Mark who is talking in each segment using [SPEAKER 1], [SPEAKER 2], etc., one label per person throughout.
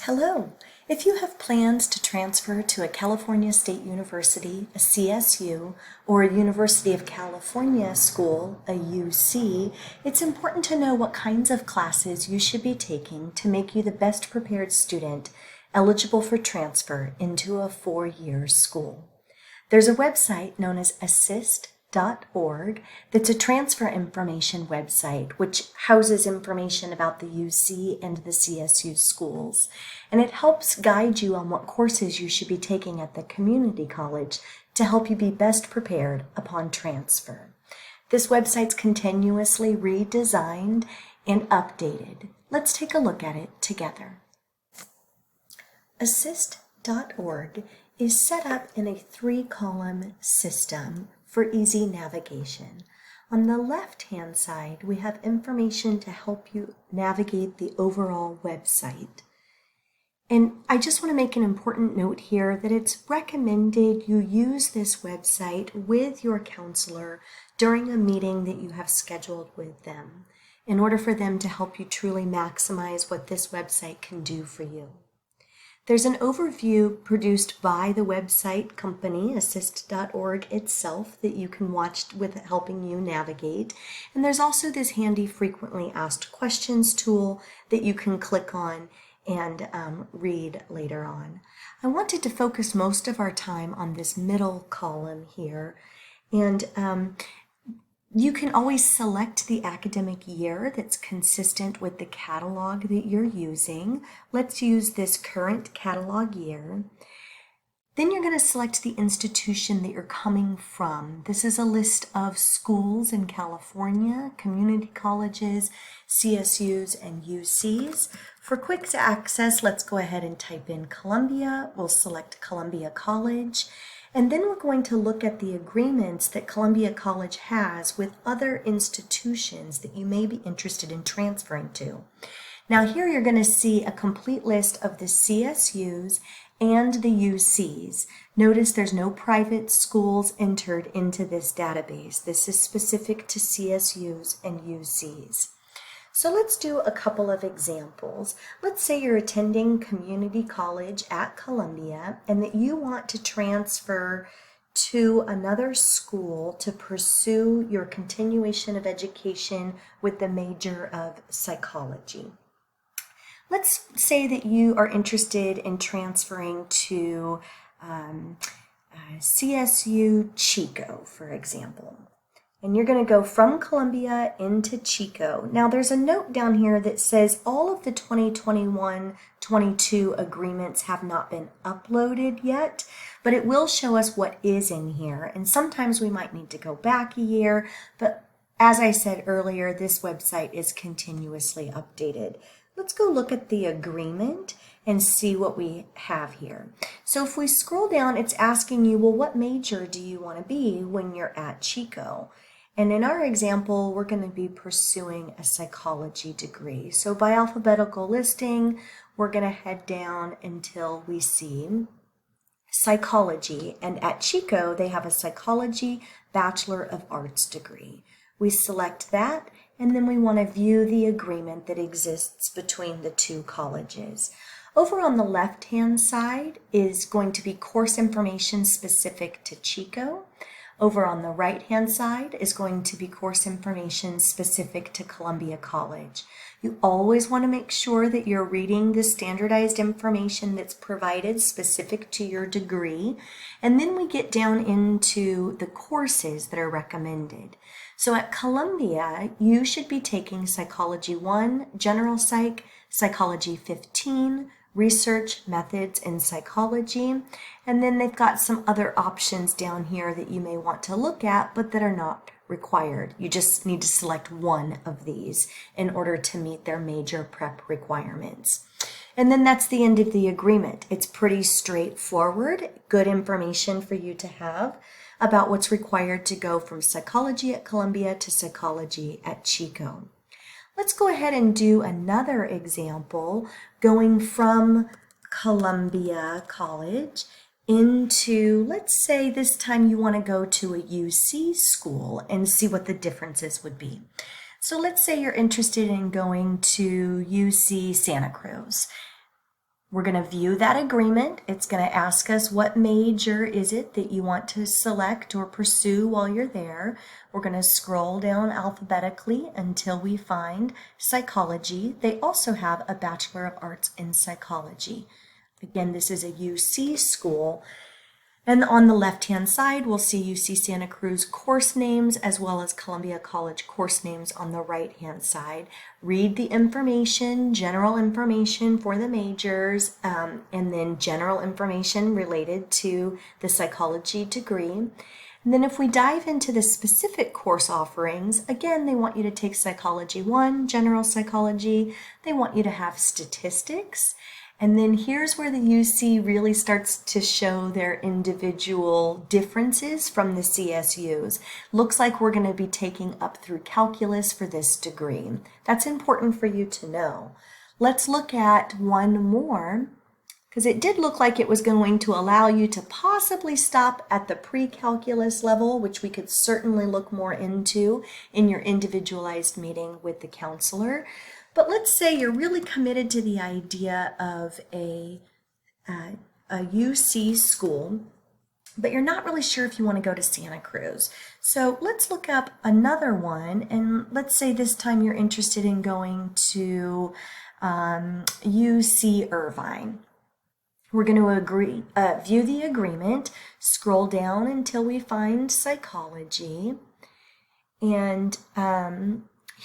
[SPEAKER 1] Hello! If you have plans to transfer to a California State University, a CSU, or a University of California school, a UC, it's important to know what kinds of classes you should be taking to make you the best prepared student eligible for transfer into a four-year school. There's a website known as assist.org that's a transfer information website which houses information about the UC and the CSU schools, and it helps guide you on what courses you should be taking at the community college to help you be best prepared upon transfer. This website's continuously redesigned and updated. Let's take a look at it together. Assist.org is set up in a three-column system for easy navigation. On the left-hand side, we have information to help you navigate the overall website. And I just want to make an important note here that it's recommended you use this website with your counselor during a meeting that you have scheduled with them in order for them to help you truly maximize what this website can do for you. There's an overview produced by the website company, assist.org itself, that you can watch with helping you navigate. And there's also this handy frequently asked questions tool that you can click on and read later on. I wanted to focus most of our time on this middle column here. And you can always select the academic year that's consistent with the catalog that you're using. Let's use this current catalog year. Then you're going to select the institution that you're coming from. This is a list of schools in California, community colleges, CSUs, and UCs. For quick access, let's go ahead and type in Columbia. We'll select Columbia College. And then we're going to look at the agreements that Columbia College has with other institutions that you may be interested in transferring to. Now here you're going to see a complete list of the CSUs and the UCs. Notice there's no private schools entered into this database. This is specific to CSUs and UCs. So let's do a couple of examples. Let's say you're attending community college at Columbia and that you want to transfer to another school to pursue your continuation of education with the major of psychology. Let's say that you are interested in transferring to CSU Chico, for example. And you're going to go from Columbia into Chico. Now there's a note down here that says all of the 2021-22 agreements have not been uploaded yet, but it will show us what is in here. And sometimes we might need to go back a year, but as I said earlier, this website is continuously updated. Let's go look at the agreement and see what we have here. So if we scroll down, it's asking you, well, what major do you want to be when you're at Chico? And in our example, we're going to be pursuing a psychology degree. So by alphabetical listing, we're going to head down until we see psychology. And at Chico, they have a psychology Bachelor of Arts degree. We select that, and then we want to view the agreement that exists between the two colleges. Over on the left-hand side is going to be course information specific to Chico. Over on the right-hand side is going to be course information specific to Columbia College. You always want to make sure that you're reading the standardized information that's provided specific to your degree. And then we get down into the courses that are recommended. So at Columbia, you should be taking Psychology 1, General Psych, Psychology 15, Research Methods in Psychology, and then they've got some other options down here that you may want to look at but that are not required. You just need to select one of these in order to meet their major prep requirements. And then that's the end of the agreement. It's pretty straightforward, good information for you to have about what's required to go from psychology at Columbia to psychology at Chico. Let's go ahead and do another example going from Columbia College into, let's say this time you want to go to a UC school and see what the differences would be. So let's say you're interested in going to UC Santa Cruz. We're going to view that agreement. It's going to ask us what major is it that you want to select or pursue while you're there. We're going to scroll down alphabetically until we find psychology. They also have a Bachelor of Arts in Psychology. Again, this is a UC school. And on the left-hand side, we'll see UC Santa Cruz course names as well as Columbia College course names on the right-hand side. Read the information, general information for the majors, and then general information related to the psychology degree. And then if we dive into the specific course offerings, again, they want you to take Psychology 1, General Psychology. They want you to have Statistics. And then here's where the UC really starts to show their individual differences from the CSUs. Looks like we're going to be taking up through calculus for this degree. That's important for you to know. Let's look at one more, because it did look like it was going to allow you to possibly stop at the pre-calculus level, which we could certainly look more into in your individualized meeting with the counselor. But let's say you're really committed to the idea of a UC school, but you're not really sure if you want to go to Santa Cruz. So let's look up another one, and let's say this time you're interested in going to UC Irvine. We're going to view the agreement, scroll down until we find psychology, and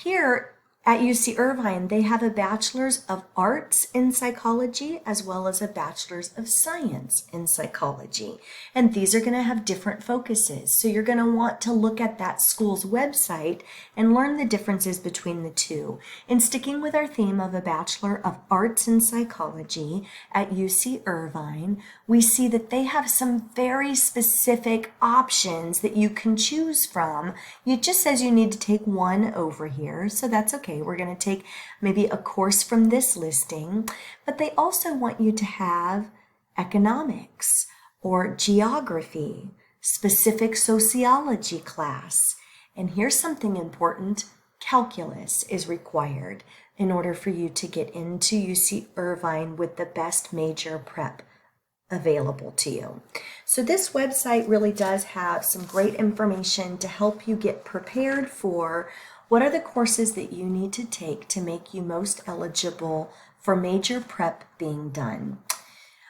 [SPEAKER 1] here at UC Irvine, they have a Bachelor's of Arts in Psychology as well as a Bachelor's of Science in Psychology. And these are going to have different focuses. So you're going to want to look at that school's website and learn the differences between the two. In sticking with our theme of a Bachelor of Arts in Psychology at UC Irvine, we see that they have some very specific options that you can choose from. It just says you need to take one over here, so that's okay. We're going to take maybe a course from this listing, but they also want you to have economics or geography, specific sociology class. And here's something important. Calculus is required in order for you to get into UC Irvine with the best major prep available to you. So this website really does have some great information to help you get prepared for what are the courses that you need to take to make you most eligible for major prep being done.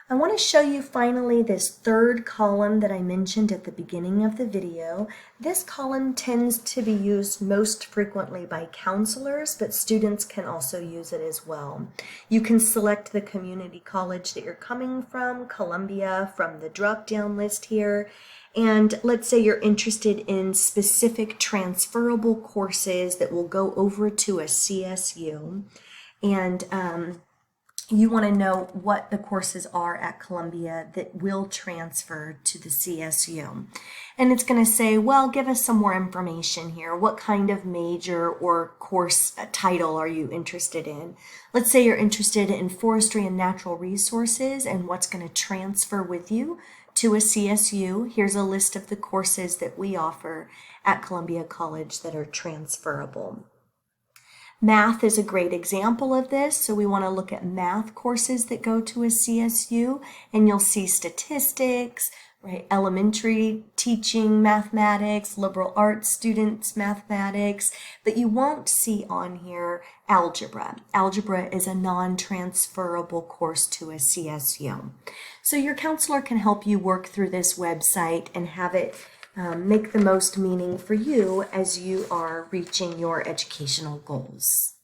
[SPEAKER 1] I want to show you finally this third column that I mentioned at the beginning of the video. This column tends to be used most frequently by counselors, but students can also use it as well. You can select the community college that you're coming from, Columbia, from the drop-down list here. And let's say you're interested in specific transferable courses that will go over to a CSU. And you want to know what the courses are at Columbia that will transfer to the CSU. And it's going to say, well, give us some more information here. What kind of major or course title are you interested in? Let's say you're interested in forestry and natural resources and what's going to transfer with you to a CSU. Here's a list of the courses that we offer at Columbia College that are transferable. Math is a great example of this, so we want to look at math courses that go to a CSU, and you'll see statistics, right? Elementary teaching mathematics, liberal arts students mathematics, but you won't see on here algebra. Algebra is a non-transferable course to a CSU. So your counselor can help you work through this website and have it make the most meaning for you as you are reaching your educational goals.